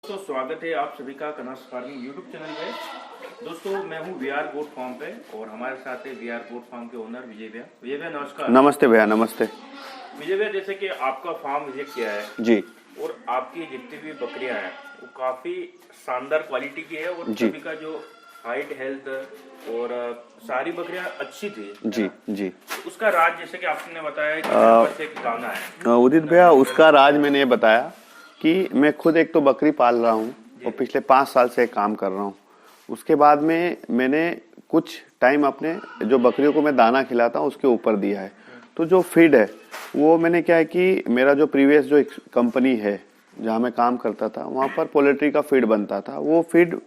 दोस्तों स्वागत है आप सभी का कनस फार्मिंग यूट्यूब चैनल पे। दोस्तों मैं हूँ वीआर गोट फार्म पे और हमारे साथ है वीआर गोट फार्म के ओनर विजय भैया। विजय भैया नमस्कार। नमस्ते भैया। नमस्ते विजय भैया, जैसे कि आपका फार्म विजिट किया है जी, और आपकी जितनी भी बकरियां हैं वो काफी शानदार क्वालिटी की है और सभी का जो हाइट हेल्थ और सारी बकरियां अच्छी थी जी जी। उसका राज जैसे कि आपने बताया कि बस एक दाना है। उदित भैया, उसका राज मैंने ये बताया कि मैं खुद एक तो बकरी पाल रहा हूँ और पिछले 5 साल से काम कर रहा हूँ। उसके बाद में मैंने कुछ टाइम अपने जो बकरियों को मैं दाना खिलाता हूँ उसके ऊपर दिया है। तो जो फीड है वो मैंने क्या है कि मेरा जो प्रीवियस जो एक कंपनी है जहाँ मैं काम करता था वहाँ पर पोल्ट्री का फीड बनता था। वो फीड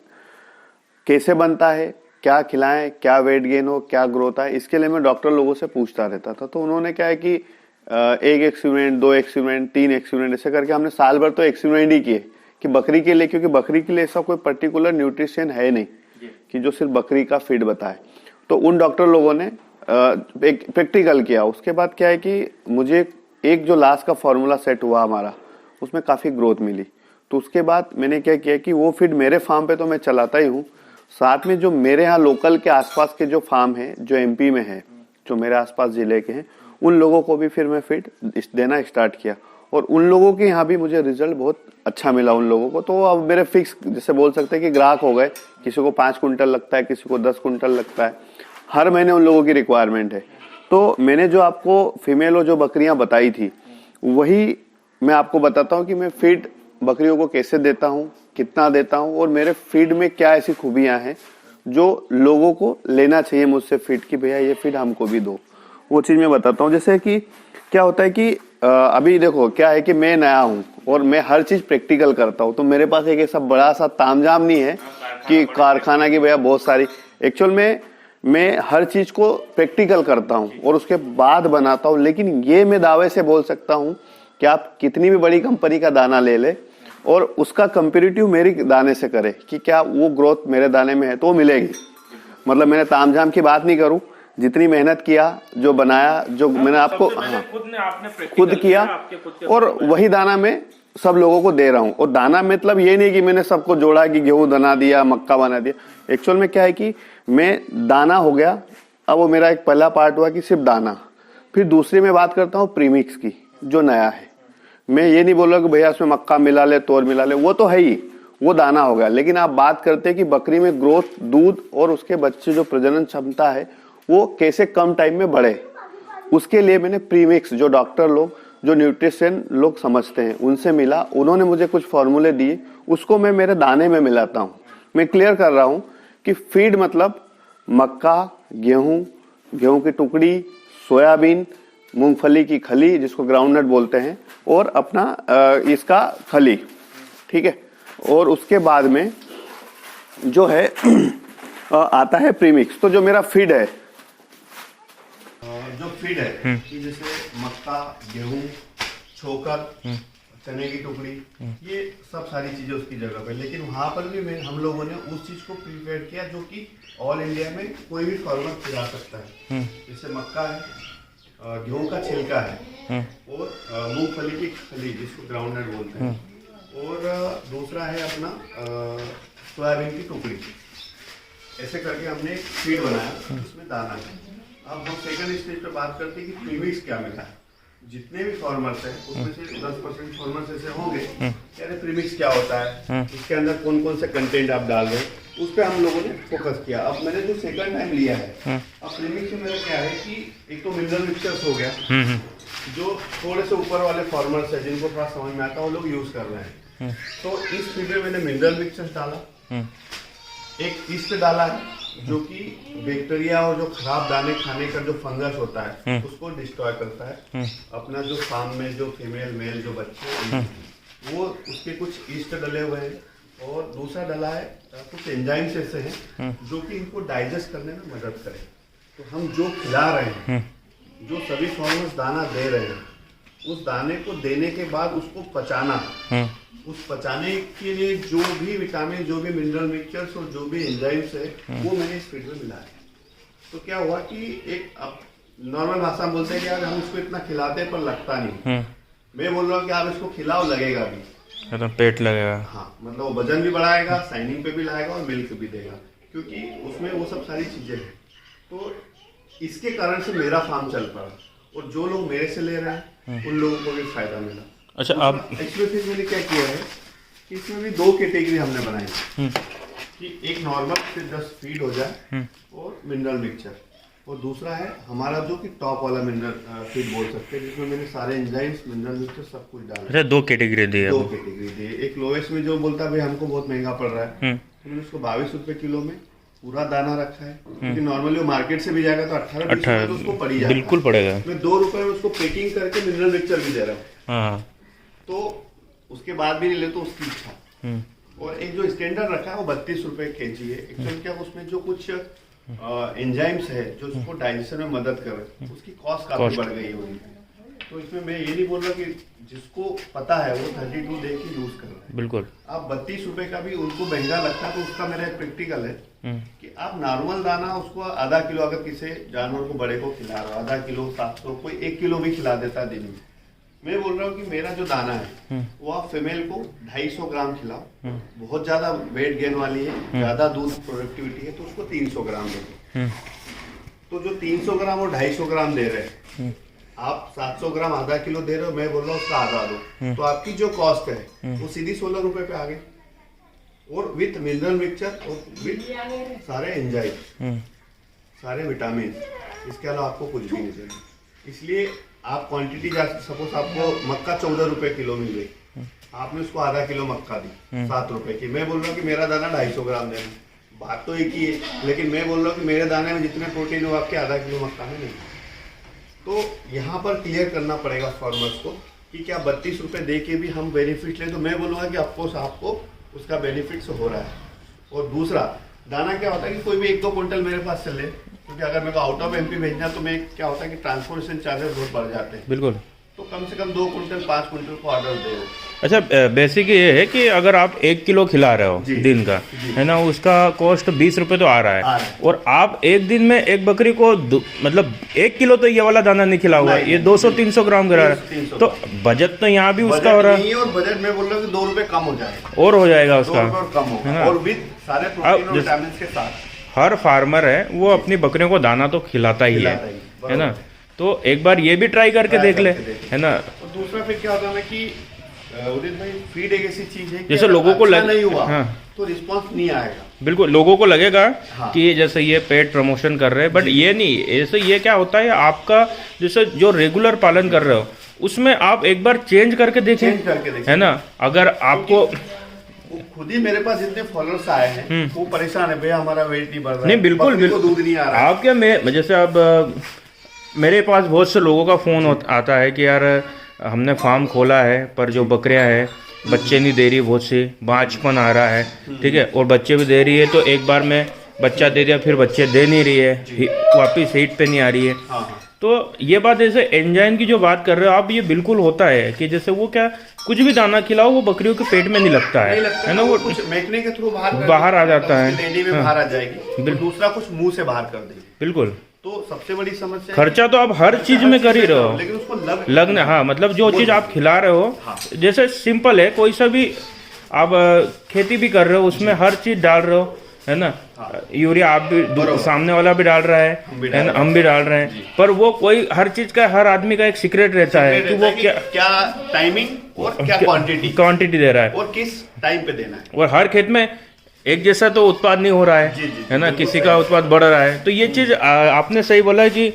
कैसे बनता है, क्या खिलाएं, क्या वेट गेन हो, क्या ग्रोथ है, इसके लिए मैं डॉक्टर लोगों से पूछता रहता था। तो उन्होंने क्या है कि 1 एक्सपेरिमेंट, 2 एक्सपेरिमेंट, 3 एक्सपेरिमेंट ऐसे करके हमने साल भर तो एक्सपेरिमेंट ही किए कि बकरी के लिए, क्योंकि बकरी के लिए ऐसा कोई पर्टिकुलर न्यूट्रिशन है नहीं कि जो सिर्फ बकरी का फीड बताए। तो उन डॉक्टर लोगों ने एक प्रैक्टिकल किया। उसके बाद क्या है कि मुझे एक जो लास्ट का फॉर्मूला सेट हुआ हमारा, उसमें काफी ग्रोथ मिली। तो उसके बाद मैंने क्या किया कि वो फीड मेरे फार्म पे तो मैं चलाता ही हूँ, साथ में जो मेरे यहाँ लोकल के आसपास के जो फार्म है जो एमपी में है, जो मेरे आसपास जिले के हैं, उन लोगों को भी फिर मैं फीड देना स्टार्ट किया और उन लोगों के यहाँ भी मुझे रिजल्ट बहुत अच्छा मिला उन लोगों को। तो अब मेरे फिक्स जैसे बोल सकते हैं कि ग्राहक हो गए। किसी को 5 कुंटल लगता है, किसी को 10 कुंटल लगता है, हर महीने उन लोगों की रिक्वायरमेंट है। तो मैंने जो आपको फीमेल और जो बकरियां बताई थी वही मैं आपको बताता हूँ कि मैं फीड बकरियों को कैसे देता हूँ, कितना देता हूँ और मेरे फीड में क्या ऐसी खूबियां हैं जो लोगों को लेना चाहिए मुझसे फीड की भैया ये फीड हमको भी दो। वो चीज मैं बताता हूँ। जैसे कि क्या होता है कि अभी देखो क्या है कि मैं नया हूँ और मैं हर चीज प्रैक्टिकल करता हूँ। तो मेरे पास एक ऐसा बड़ा सा तामझाम नहीं है कि कारखाना की भैया बहुत सारी। एक्चुअल में मैं हर चीज को प्रैक्टिकल करता हूँ और उसके बाद बनाता हूँ। लेकिन ये मैं दावे से बोल सकता हूँ कि आप कितनी भी बड़ी कंपनी का दाना ले ले और उसका कंपेरेटिव मेरी दाने से करे कि क्या वो ग्रोथ मेरे दाने में है तो वो मिलेगी। मतलब मैंने तामझाम की बात नहीं करूं, जितनी मेहनत किया, जो बनाया, जो मैंने आपको खुद किया और वही दाना मैं सब लोगों को दे रहा हूं। और दाना मतलब ये नहीं कि मैंने सबको जोड़ा कि गेहूं बना दिया, मक्का बना दिया। एक्चुअल में क्या है कि मैं दाना हो गया, अब वो मेरा एक पहला पार्ट हुआ कि सिर्फ दाना। फिर दूसरी में बात करता हूँ प्रीमिक्स की जो नया है। मैं ये नहीं बोल रहा कि भैया उसमें मक्का मिला ले, तोर मिला ले, वो तो है ही, वो दाना हो गया। लेकिन आप बात करते हैं कि बकरी में ग्रोथ, दूध और उसके बच्चे जो प्रजनन क्षमता है वो कैसे कम टाइम में बढ़े, उसके लिए मैंने प्रीमिक्स जो डॉक्टर लोग, जो न्यूट्रिशन लोग समझते हैं, उनसे मिला। उन्होंने मुझे कुछ फॉर्मूले दिए, उसको मैं मेरे दाने में मिलाता हूँ। मैं क्लियर कर रहा हूँ कि फीड मतलब मक्का, गेहूं, गेहूं की टुकड़ी, सोयाबीन, मूंगफली की खली जिसको ग्राउंडनट बोलते हैं, और अपना इसका खली, ठीक है। और उसके बाद में जो है आता है प्रीमिक्स। तो जो मेरा फीड है, जो फीड है कि जैसे मक्का, गेहूं, छोकर, चने की टुकड़ी, ये सब सारी चीजें उसकी जगह पे। लेकिन वहां पर भी हम लोगों ने उस चीज को प्रिपेयर किया जो कि ऑल इंडिया में कोई भी फार्मर खिला सकता है। जैसे मक्का है, गेहूं का छिलका है और मूंगफली की खली जिसको ग्राउंडनट बोलते हैं, और दूसरा है अपना सोयाबीन की टुकड़ी। ऐसे करके हमने एक फीड बनाया, उसमें दाना है। अब हम सेकंड स्टेज पे बात करते हैं कि प्रीमिक्स क्या मिला है। जितने भी फॉर्मर्स हैं उसमें से 10% फॉर्मर्स ऐसे होंगे कि अरे प्रीमिक्स क्या होता है, इसके अंदर कौन कौन से कंटेंट आप डाल रहे हैं, उस पर हम लोगों ने फोकस किया। अब मैंने जो सेकंड टाइम लिया है, अब प्रीमिक्स में मेरा क्या है कि एक तो मिनरल मिक्सचर्स हो गया जो थोड़े से ऊपर वाले फॉर्मर्स है जिनको थोड़ा समझ में आता है वो लोग यूज कर रहे हैं। तो इस फीड में मैंने मिनरल मिक्सचर्स डाला, एक ईस्ट डाला है जो कि बैक्टीरिया और जो खराब दाने खाने का जो फंगस होता है उसको डिस्ट्रॉय करता है। अपना जो फार्म में जो फीमेल मेल जो बच्चे वो उसके कुछ ईस्ट डले हुए हैं, और दूसरा डला है कुछ एंजाइम्स ऐसे हैं जो कि इनको डाइजेस्ट करने में मदद करें। तो हम जो खिला रहे हैं, जो सभी फॉर्मर्स दाना दे रहे हैं, उस दाने को देने के बाद उसको पचाना, उस पचाने के लिए जो भी विटामिन, जो भी मिनरल मिक्सचर्स और जो भी एंजाइम्स है वो मैंने इस फीड में मिलाया। तो क्या हुआ कि एक नॉर्मल भाषा में बोलते हैं कि यार हम इसको इतना खिलाते पर लगता नहीं। मैं बोल रहा हूँ कि आप इसको खिलाओ, लगेगा भी। तो पेट लगेगा। हाँ, मतलब वो वजन भी बढ़ाएगा, शाइनिंग पे भी लाएगा और मिल्क भी देगा, क्योंकि उसमें वो सब सारी चीजें हैं। तो इसके कारण से मेरा फार्म चल पड़ा, और जो लोग मेरे से ले रहे हैं उन लोगों को भी फायदा मिला। अच्छा, आप एक्चुअली फिर मैंने क्या किया है कि इसमें भी 2 कैटेगरी हमने बनाई है, कि एक नॉर्मल से 10 फीड हो जाए और मिनरल मिक्सचर, और दूसरा है हमारा जो कि टॉप वाला मिनरल फीड बोल सकते हैं, जिसमें मैंने सारे एंजाइम्स, मिनरल मिक्सचर सब कुछ डाला। अच्छा, 2 कैटेगरी दी है। 2 कैटेगरी दी है। एक लोएस्ट में जो बोलता है भाई हमको बहुत महंगा पड़ रहा है, तो मैंने उसको 22 रुपए किलो में पूरा दाना रखा है, क्योंकि नॉर्मली वो मार्केट से भी जाएगा तो 18-20 रुपए तो उसको पड़ ही जाएगा। बिल्कुल पड़ेगा। मैं 2 रुपए में उसको पैकिंग करके मिनरल मिक्सचर भी दे रहा हूँ। हाँ, तो उसके बाद भी नहीं ले तो उसकी इच्छा। और एक जो स्टैंडर्ड रखा है वो 32 रुपए kg है। एक्चुअली क्या उसमें जो कुछ एंजाइम्स है जो उसको डाइजेशन में मदद करे, उसकी कॉस्ट काफी बढ़ गई होगी। तो इसमें मैं ये नहीं बोल रहा कि जिसको पता है वो 32 दे के यूज कर रहा है। बिल्कुल। आप 32 रुपए का भी उनको महंगा लगता है, तो उसका मेरा एक प्रैक्टिकल है कि आप नॉर्मल दाना उसको आधा किलो, अगर किसी जानवर को बड़े को खिला रहा हो, आधा किलो 700, कोई 1 किलो भी खिला देता है दिन में। मैं बोल रहा हूँ कि मेरा जो दाना है वो आप फीमेल को 250 ग्राम खिलाओ, बहुत ज्यादा वेट गेन वाली है, ज्यादा दूध प्रोडक्टिविटी है, तो उसको 300 ग्राम दे। तो जो 300 ग्राम और 250 ग्राम दे रहे हैं, आप 700 ग्राम आधा किलो दे रहे हो, मैं बोल रहा हूँ उसका आधा दो, तो आपकी जो कॉस्ट है वो सीधी 16 रुपए पे आ गई, और विथ मिनरल मिक्सचर और विथ सारे एंजाइम, सारे विटामिन, इसके अलावा आपको कुछ भी नहीं चाहिए। इसलिए आप क्वांटिटी, सपोज आपको मक्का 14 रुपए किलो मिल गई, आपने उसको आधा किलो मक्का दी 7 रुपए की, मैं बोल रहा हूँ कि मेरा दाना 250 ग्राम देना, बात तो एक ही है, लेकिन मैं बोल रहा हूँ कि मेरे दाने में जितने प्रोटीन हो आपके आधा किलो मक्का में नहीं। तो यहाँ पर क्लियर करना पड़ेगा फार्मर्स को कि क्या 32 रुपए दे के भी हम बेनिफिट लें, तो मैं बोलूँगा कि ऑफकोर्स आपको उसका बेनिफिट हो रहा है। और दूसरा दाना क्या होता है कि कोई भी 1-2 क्विंटल मेरे पास से ले, क्योंकि अगर मेरे को आउट ऑफ एमपी भेजना तो मैं क्या होता है कि ट्रांसपोर्टेशन चार्जेस बहुत बढ़ जाते हैं। बिल्कुल। तो कम से कम 2 क्विंटल 5 क्विंटल को ऑर्डर दे। अच्छा, बेसिक ये है कि अगर आप 1 किलो खिला रहे हो दिन का, है ना, उसका कॉस्ट 20 रुपए तो आ रहा है, और आप एक दिन में एक बकरी को मतलब 1 किलो तो ये वाला दाना नहीं खिला हुआ, ये 200-300 ग्राम करा रहा है, तो बजट तो यहाँ भी उसका हो रहा है। और बजट में बोल रहा हूँ कि 2 रुपए कम हो जाएगा, और हो जाएगा उसका, कम होगा, और विद सारे प्रोटीन और विटामिन के साथ। हर फार्मर है वो अपनी बकरियों को दाना तो खिलाता ही है ना, तो एक बार ये भी ट्राई करके देख ले, है ना। और दूसरा फिर क्या होता है कि उदित भाई, फीड एक ऐसी चीज है जैसे लोगों को नहीं हुआ हाँ, तो रिस्पांस नहीं आएगा। बिल्कुल, लोगों को लगेगा हाँ, कि जैसे ये पेड प्रमोशन कर रहे हैं, बट ये नहीं, ऐसे ये क्या होता है, आपका जैसे जो रेगुलर पालन कर रहे हो उसमें आप एक बार चेंज करके देखें, है ना। अगर आपको खुद ही मेरे पास जितने फॉलोअर्स आए हैं वो परेशान है, भैया हमारा वेट नहीं बढ़ रहा है, नहीं बिल्कुल दूध नहीं आ रहा है। आप क्या, मैं जैसे अब मेरे पास बहुत से लोगों का फोन आता है कि यार हमने फार्म खोला है पर जो बकरियां हैं बच्चे नहीं दे रही, बहुत सी बांझपन आ रहा है, ठीक है, और बच्चे भी दे रही है, तो एक बार में बच्चा दे दिया फिर बच्चे दे नहीं रही है, वापिस हीट पे नहीं आ रही है। तो ये बात, जैसे एंजाइम की जो बात कर रहे हो आप, ये बिल्कुल होता है कि जैसे वो क्या, कुछ भी दाना खिलाओ वो बकरियों के पेट में नहीं लगता है ना, वो कुछ मेकने के थ्रू बाहर आ जाता है, लेडी में बाहर आ जाएगी, दूसरा कुछ मुंह से बाहर कर देगी। बिल्कुल। तो सबसे बड़ी समस्या, खर्चा तो आप हर चीज में कर ही रहे हो, लेकिन उसको लगना, हाँ, मतलब जो चीज आप खिला रहे हो, जैसे सिंपल है, कोई सा भी आप खेती भी कर रहे हो उसमें हर चीज डाल रहे हो, है ना। यूरिया आप भी, सामने वाला भी डाल रहा है ना, हम भी डाल रहे हैं, पर वो कोई हर चीज का, हर आदमी का एक सीक्रेट रहता है कि वो क्या टाइमिंग और क्या क्वांटिटी दे रहा है और किस टाइम पे देना है। और हर खेत में एक जैसा तो उत्पाद नहीं हो रहा है ना, किसी का उत्पाद बढ़ रहा है। तो ये चीज आपने सही बोला है कि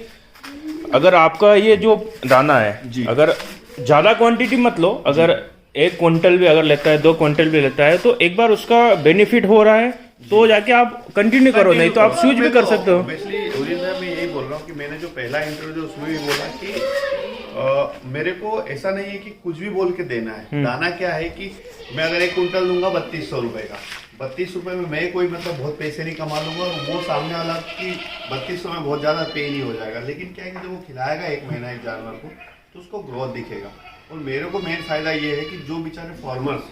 अगर आपका ये जो दाना है, अगर ज्यादा क्वांटिटी मत लो, अगर 1 क्विंटल भी अगर लेता है, 2 क्विंटल भी लेता है, तो एक बार उसका बेनिफिट हो रहा है तो जाके आप कंटिन्यू करो, नहीं तो आप स्विच भी कर सकते हो। मैं यही बोल रहा हूँ कि मैंने जो पहला इंटरव्यू उसमें भी बोला कि मेरे को ऐसा नहीं है कि कुछ भी बोल के देना है। दाना क्या है कि मैं अगर 1 क्विंटल दूंगा 3200 रुपए का, 32 रुपए में मैं कोई मतलब बहुत पैसे नहीं कमा लूंगा, और वो सामने वाला की 3200 में बहुत ज्यादा पे नहीं हो जाएगा, लेकिन क्या है कि जब वो खिलाएगा 1 महीना एक जानवर को तो उसको ग्रोथ दिखेगा। और मेरे को मेन फायदा ये है कि जो बेचारे फार्मर्स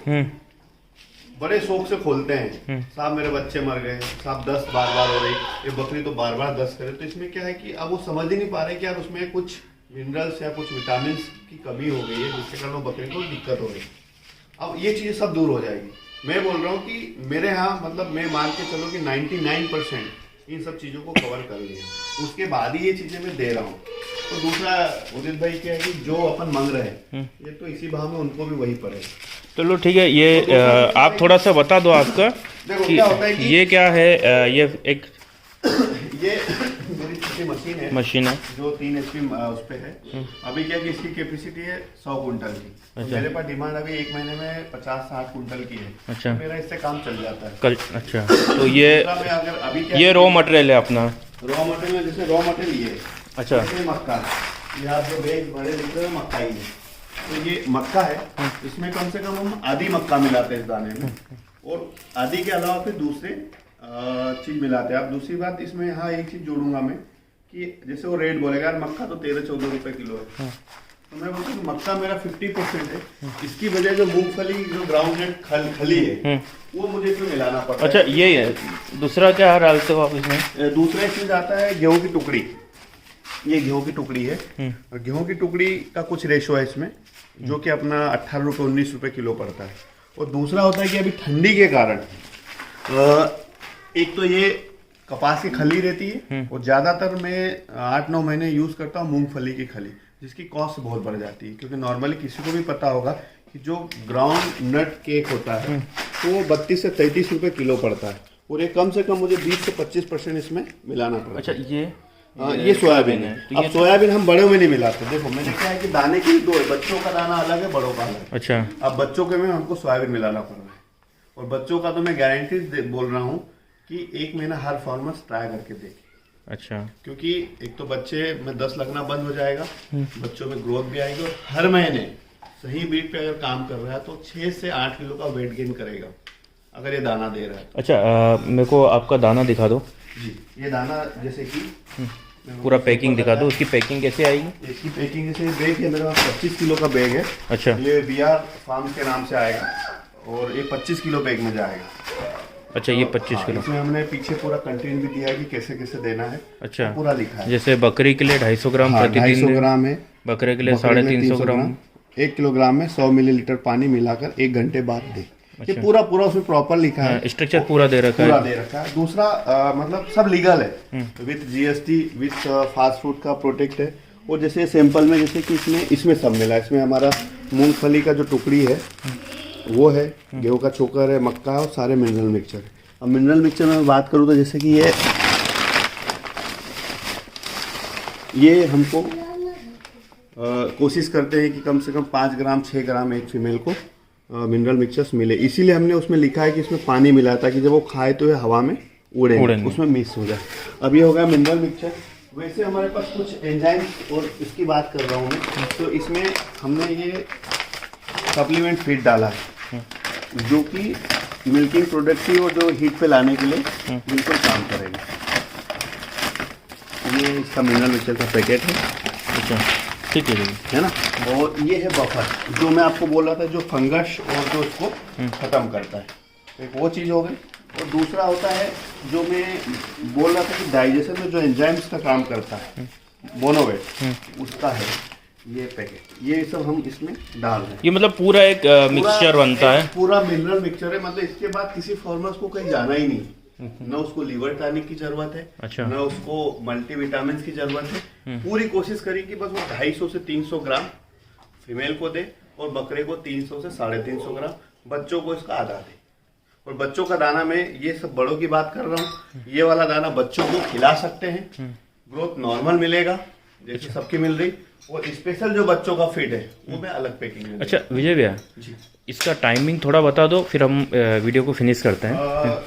बड़े शौक से खोलते हैं, साहब मेरे बच्चे मर गए, साहब 10 बार हो रही, ये बकरी तो बार 10 करे, तो इसमें क्या है कि अब वो समझ ही नहीं पा रहे कि यार उसमें कुछ मिनरल्स या कुछ विटामिन की कमी हो गई है, जिसके कारण वो बकरी को दिक्कत हो रही है। अब ये चीजें सब दूर हो जाएगी। मैं बोल रहा हूँ कि मेरे यहाँ मतलब मैं मान के चलो कि 99% इन सब चीजों को कवर कर लिया, उसके बाद ही ये चीजें मैं दे रहा हूँ। तो दूसरा उदित भाई क्या है कि जो अपन मांग रहे हैं ये तो इसी भाव में उनको भी वही पड़ेगा। चलो ठीक है, ये आप थोड़ा सा बता दो आपका देखो कि क्या होता है कि ये क्या है। ये एक ये मेरी छोटी मशीन है है जो 3 HP उस पे है। अभी क्या कि इसकी कैपेसिटी है 100 कुंटल की। तो मेरे पास डिमांड अभी 1 महीने में 50-60 कुंटल की है। अच्छा। तो मेरा इससे काम चल जाता है। कल अच्छा, तो ये दूसरा मैं अगर अभी क्या ये रॉ मटेरियल है अपना। रॉ मटेरियल में जैसे रॉ मटेरियल ये है। अच्छा। जैसे मक्का है, ये आप जो बैग बड़े लिख रहे हो मक्का ही है। तो ये मक्का है, इसमें कम से कम हम आधी मक्का मिलाते हैं इस दाने में, और आधी के अलावा फिर दूसरे चीज मिलाते हैं। आप दूसरी बात इसमें यहाँ एक चीज जोड़ूंगा मैं कि जैसे वो रेट बोलेगा यार मक्का तो 13-14 रुपए किलो है, तो मैं बोलता हूँ मक्का मेरा 50% है, इसकी वजह जो मूंगफली जो ग्राउंड नेट खली है वो मुझे इसमें मिलाना पड़ता है। अच्छा, ये है। दूसरा क्या डालते हो आप इसमें? दूसरा चीज आता है गेहूं की टुकड़ी। ये गेहूं की टुकड़ी है, और गेहूं की टुकड़ी का कुछ रेशो है इसमें, जो कि अपना 18 रुपये 19 रुपये किलो पड़ता है। और दूसरा होता है कि अभी ठंडी के कारण एक तो ये कपास की खली रहती है, और ज्यादातर मैं 8-9 महीने यूज करता हूँ मूंगफली की खली, जिसकी कॉस्ट बहुत बढ़ जाती है। क्योंकि नॉर्मली किसी को भी पता होगा कि जो ग्राउंड नट केक होता है तो वो 32 से 33 रुपये किलो पड़ता है, और ये कम से कम मुझे 20 से 25% इसमें मिलाना पड़ता है। अच्छा, ये सोयाबीन है। तो अब सोयाबीन हम बड़ों में नहीं मिलाते। देखो मैंने क्या है कि दाने की दो है, बच्चों का दाना अलग है, बड़ों का अलग है। अच्छा। अब बच्चों के में हमको सोयाबीन मिलाना पड़ रहा है, और बच्चों का तो मैं गारंटी बोल रहा हूँ कि 1 महीना हर फार्मर्स ट्राई करके देखे। अच्छा। क्योंकि एक तो बच्चे में 10 लगना बंद हो जाएगा, बच्चों में ग्रोथ भी आएगी, और हर महीने सही ब्रीड पे अगर काम कर रहा है तो 6 से 8 किलो का वेट गेन करेगा अगर ये दाना दे रहा है। अच्छा, मेरे को आपका दाना दिखा दो जी, ये दाना जैसे कि पूरा पैकिंग दिखा दो। उसकी पैकिंग कैसे आएगी? इसकी पैकिंग जैसे बैग है मेरे पास 25 किलो का बैग है। अच्छा। ये BR फार्म के नाम से आएगा, और ये 25 किलो बैग में जाएगा। अच्छा, ये 25 हाँ, किलो। इसमें हमने पीछे पूरा कंटेंट भी दिया है कि कैसे कैसे देना है। अच्छा, पूरा लिखा है। जैसे बकरी के लिए 250 ग्राम हाँ, प्रतिदिन 250 ग्राम है। बकरे के लिए बकरे में 350 ग्राम। 1 किलोग्राम में 100 मिलीलीटर पानी मिलाकर 1 घंटे बाद दे। ये पूरा उसमें प्रॉपर लिखा है, स्ट्रक्चर पूरा दे रखा पूरा है। दे रखा है। दूसरा मतलब सब लीगल है, with GST, with fast food का प्रोटेक्ट है। और जैसे सैंपल में जैसे कि इसमें सब मिला है। इसमें हमारा मूंगफली का जो टुकड़ी है वो है, गेहूं का चोकर है, मक्का है, और सारे मिनरल मिक्सचर है। अब मिनरल मिक्सचर में बात करूँ तो जैसे कि ये हमको कोशिश करते हैं कि कम से कम 5 ग्राम 6 ग्राम एक फीमेल को मिनरल मिक्सचर्स मिले। इसीलिए हमने उसमें लिखा है कि इसमें पानी मिला है, ताकि जब वो खाए तो ये हवा में उड़े उसमें मिक्स हो जाए। अब ये हो गया मिनरल मिक्सचर। वैसे हमारे पास कुछ एंजाइम्स, और इसकी बात कर रहा हूँ मैं, तो इसमें हमने ये सप्लीमेंट फीड डाला है, जो कि मिल्किंग प्रोडक्ट की और जो हीट पे लाने के लिए बिल्कुल काम करेगा। ये इसका मिनरल मिक्सचर का पैकेट है। अच्छा, ठीक है ना। और ये है बफर, जो मैं आपको बोल रहा था, जो फंगस और जो उसको खत्म करता है। एक वो चीज़ हो गई। और दूसरा होता है जो मैं बोल रहा था कि डाइजेशन में जो एंजाइम्स का काम करता है, मोनोवेट, उसका है ये पैकेट। ये सब हम इसमें डाल रहे हैं। ये मतलब पूरा एक मिक्सचर बनता है, पूरा मिनरल मिक्सचर है। मतलब इसके बाद किसी फार्मर्स को कहीं जाना ही नहीं, न उसको लीवर टॉनिक की जरूरत है, अच्छा, न उसको मल्टीविटामिन की जरूरत है। पूरी कोशिश करी कि बस वो 250 से 300 ग्राम फीमेल को दे, और बकरे को 300 से 350 ग्राम, बच्चों को इसका आधा दे। और बच्चों का दाना में ये सब बड़ों की बात कर रहा हूँ, ये वाला दाना बच्चों को खिला सकते हैं, ग्रोथ नॉर्मल मिलेगा जैसे सबकी मिल रही। और स्पेशल जो बच्चों का फीड है वो मैं अलग पैकिंग में। अच्छा विजय भैया, इसका टाइमिंग थोड़ा बता दो, फिर हम वीडियो को फिनिश करते हैं।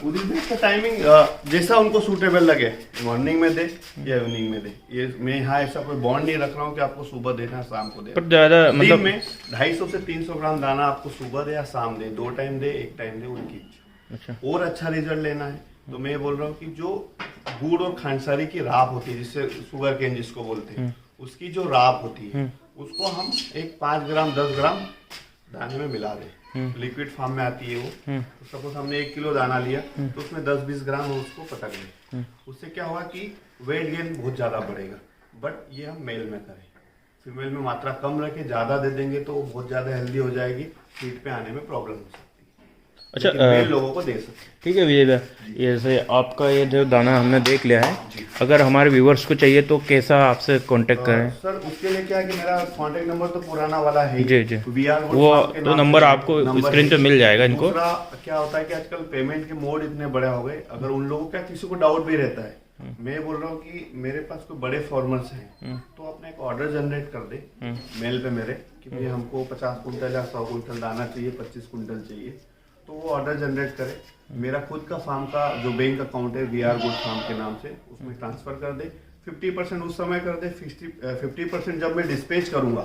उदित भाई, इसका टाइमिंग जैसा उनको सूटेबल लगे, मॉर्निंग में दे या इवनिंग में दे। ये मैं यहाँ ऐसा कोई बॉन्ड नहीं रख रहा हूँ कि आपको सुबह देना शाम को दे, पर ज़्यादा मतलब में 250 से 300 ग्राम दाना आपको सुबह दे या शाम दे, 2 टाइम दे, 1 टाइम दे, उनकी इच्छा। अच्छा, और अच्छा रिजल्ट लेना है तो मैं बोल रहा हूँ कि जो गुड़ और खांडसारी की राख होती है, जिससे शुगर केन जिसको बोलते हैं, उसकी जो राख होती है उसको हम एक 5 ग्राम 10 ग्राम दाने में मिला दें। लिक्विड फॉर्म में आती है वो। तो सपोज हमने 1 किलो दाना लिया तो उसमें 10-20 ग्राम उसको पटक लें। उससे क्या होगा कि वेट गेन बहुत ज्यादा बढ़ेगा। बट ये हम मेल में करें, फीमेल में मात्रा कम रखें। ज्यादा दे देंगे तो बहुत ज्यादा हेल्दी हो जाएगी, हीट पे आने में प्रॉब्लम हो सकती है। अच्छा, लेकिन मेल लोगों को दे सकते हैं। ठीक है विजय भैया, ये जैसे आपका ये जो दाना हमने देख लिया है, अगर हमारे व्यूवर्स को चाहिए तो कैसा आपसे कांटेक्ट करें? सर उसके लिए क्या है कि मेरा कांटेक्ट नंबर तो पुराना वाला है ही। जी जी, VR वो तो नंबर आपको स्क्रीन पे मिल जाएगा इनको। दूसरा क्या होता है कि आजकल पेमेंट के मोड इतने बड़े हो गए, अगर उन लोगों का किसी को डाउट भी रहता है, मैं बोल रहा हूँ कि मेरे पास कोई बड़े फार्मर्स हैं तो अपने एक ऑर्डर जनरेट कर दे मेल पे मेरे कि भाई हमको 50 कुंटल या 100 कुंटल दाना चाहिए, 25 कुंटल चाहिए, तो वो ऑर्डर जनरेट करे, मेरा खुद का फार्म का जो बैंक अकाउंट है VR गुड फार्म के नाम से उसमें ट्रांसफर कर दे, 50% उस समय कर दे, 50% जब मैं डिस्पैच करूंगा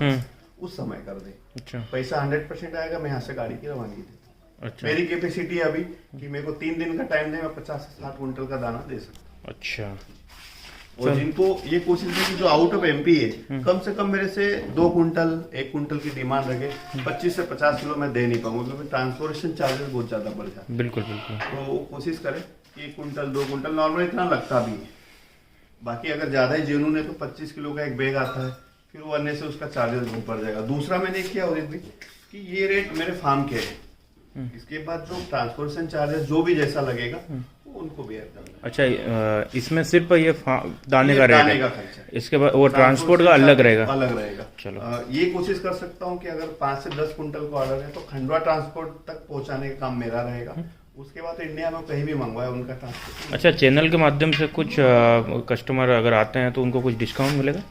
उस समय कर दे। अच्छा पैसा 100% आएगा, मैं यहाँ से गाड़ी की रवानगी देता हूँ। अच्छा मेरी कैपेसिटी है अभी कि मेरे को 3 दिन का टाइम दे, मैं 50 से 60 कुंटल का दाना दे सकता हूँ। अच्छा, और जिनको ये कोशिश है कि जो आउट ऑफ MP है कम से कम मेरे से 2 कुंटल 1 कुंटल की डिमांड रखे, 25 से 50 किलो मैं दे नहीं पाऊंगा क्योंकि ट्रांसपोर्टेशन चार्जेस बहुत ज्यादा बढ़ जाते हैं। बिल्कुल बिल्कुल। तो वो कोशिश करें कि 1 कुंटल 2 कुंटल नॉर्मल इतना लगता भी है, बाकी अगर ज्यादा ही जेन्युइन है तो 25 किलो का एक बैग आता है, फिर वो अन्य से उसका चार्जेस बहुत बढ़ जाएगा। दूसरा मैंने किया उदित भाई कि ये रेट मेरे फार्म के है, इसके बाद जो ट्रांसपोर्टेशन चार्जेस जो भी जैसा लगेगा वो उनको बेयर करना है। अच्छा, इसमें सिर्फ ये दाने का रेट दाने है, का खर्चा, इसके बाद वो ट्रांसपोर्ट का अलग रहेगा। अलग रहेगा। चलो। ये कोशिश कर सकता हूँ कि अगर 5 से 10 कुंटल का ऑर्डर है तो खंडवा ट्रांसपोर्ट तक पहुंचाने का काम मेरा रहेगा, उसके बाद इंडिया में कहीं भी मंगवाए उनका ट्रांसपोर्ट। अच्छा, चैनल के माध्यम से कुछ कस्टमर अगर आते हैं तो उनको कुछ डिस्काउंट मिलेगा?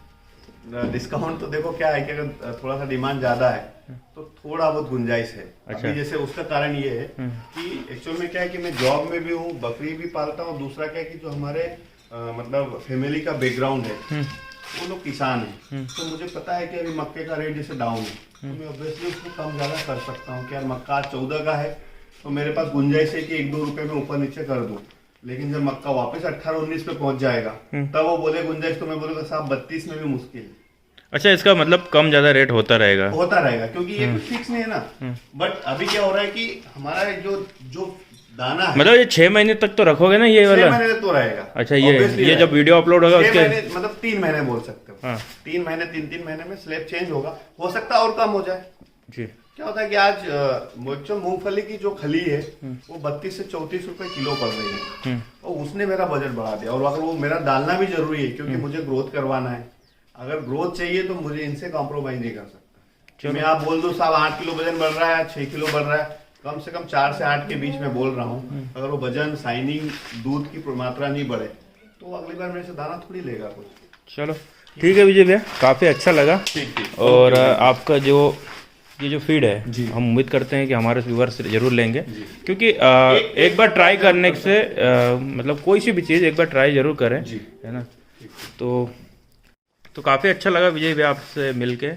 डिस्काउंट तो देखो क्या है कि अगर थोड़ा सा डिमांड ज्यादा है तो थोड़ा बहुत गुंजाइश है। अच्छा। अभी जैसे उसका कारण ये है कि एक्चुअल में क्या है कि मैं जॉब में भी हूँ, बकरी भी पालता हूँ, दूसरा क्या है कि जो हमारे मतलब फैमिली का बैकग्राउंड है वो लोग किसान हैं, तो मुझे पता है कि अभी मक्के का रेट जैसे डाउन है तो मैं ऑब्वियसली उसको कम ज्यादा कर सकता हूँ कि यार मक्का आज 14 का है तो मेरे पास गुंजाइश है कि 1-2 रुपए में ऊपर नीचे कर दूं, लेकिन जब मक्का वापस 18-19 पे पहुंच जाएगा तब वो बोले गुंजाइश, तो मैं बोलूंगा साहब 32 में भी मुश्किल है। अच्छा, इसका मतलब कम ज्यादा रेट होता रहेगा क्योंकि ये कुछ फिक्स नहीं है ना। बट अभी क्या हो रहा है कि हमारा जो दाना है मतलब ये 6 महीने तक तो रखोगे ना ये 6 वाला? महीने तो रहेगा। अच्छा, ये जब वीडियो अपलोड होगा 6 उसके महीने मतलब 3 महीने बोल सकते हो। हाँ। 3 महीने 3-3 महीने में स्लैब चेंज होगा, हो सकता है और कम हो जाए। जी। क्या होता है कि आज मूंगफली की जो खली है वो 32 से 34 रुपए किलो पड़ रही है, और उसने मेरा बजट बढ़ा दिया। और अगर वो मेरा डालना भी जरूरी है क्योंकि मुझे ग्रोथ करवाना है, अगर ग्रोथ चाहिए तो मुझे इनसे कॉम्प्रोमाइज नहीं कर सकता। मैं आप बोल दो साहब 8 किलो वजन बढ़ रहा है, 6 किलो बढ़ रहा है, कम से कम 4 से 8 के बीच में बोल रहा हूँ। अगर वो वजन, शाइनिंग, दूध की मात्रा नहीं बढ़े तो अगली बार मेरे से दाना थोड़ी लेगा कुछ। चलो ठीक है विजय भैया, काफी अच्छा लगा। ठीक। और आपका ये जो फीड है हम उम्मीद करते हैं कि हमारे व्यूअर्स जरूर लेंगे, क्योंकि एक बार ट्राई करने से मतलब कोई सी भी चीज़ एक बार ट्राई जरूर करें, है ना। तो काफ़ी अच्छा लगा विजय भैया आपसे मिलके,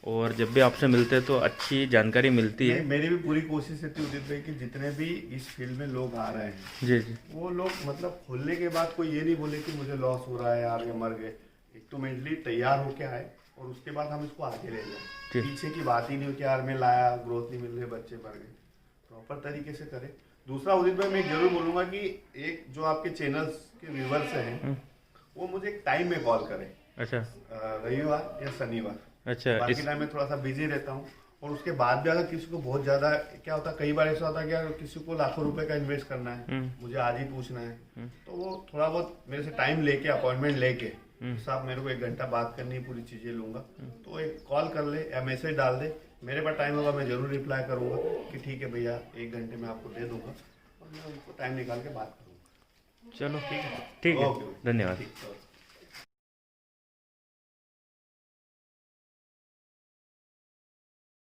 और जब भी आपसे मिलते हैं तो अच्छी जानकारी मिलती है। मेरी भी पूरी कोशिश रहती है उदित भाई कि जितने भी इस फील्ड में लोग आ रहे हैं जी वो लोग मतलब खोलने के बाद कोई ये नहीं बोले कि मुझे लॉस हो रहा है यार, ये मर गए। एक तो मेंटली तैयार होके आए और उसके बाद हम इसको आगे ले जाए। पीछे की बात ही नहीं हो कि यार मैं लाया, ग्रोथ नहीं मिल रही, बच्चे मर गए। प्रॉपर तरीके से करें। दूसरा उदित भाई मैं जरूर बोलूंगा कि एक जो आपके चैनल्स के व्यूवर्स हैं वो मुझे एक टाइम में कॉल करें। अच्छा, रविवार या शनिवार। अच्छा, बाकी टाइम में थोड़ा सा बिजी रहता हूँ। और उसके बाद भी अगर किसी को बहुत ज्यादा क्या होता है, कई बार ऐसा होता है कि अगर किसी को लाखों रुपए का इन्वेस्ट करना है, मुझे आज ही पूछना है, तो वो थोड़ा बहुत मेरे से टाइम लेके, अपॉइंटमेंट लेके, साहब मेरे को 1 घंटा बात करनी है, पूरी चीजें लूंगा, तो एक कॉल कर ले या मैसेज डाल दे, मेरे पास टाइम होगा मैं जरूर रिप्लाई करूंगा कि ठीक है भैया 1 घंटे में आपको दे दूंगा, और मैं उनको टाइम निकाल के बात करूंगा। चलो ठीक है, धन्यवाद।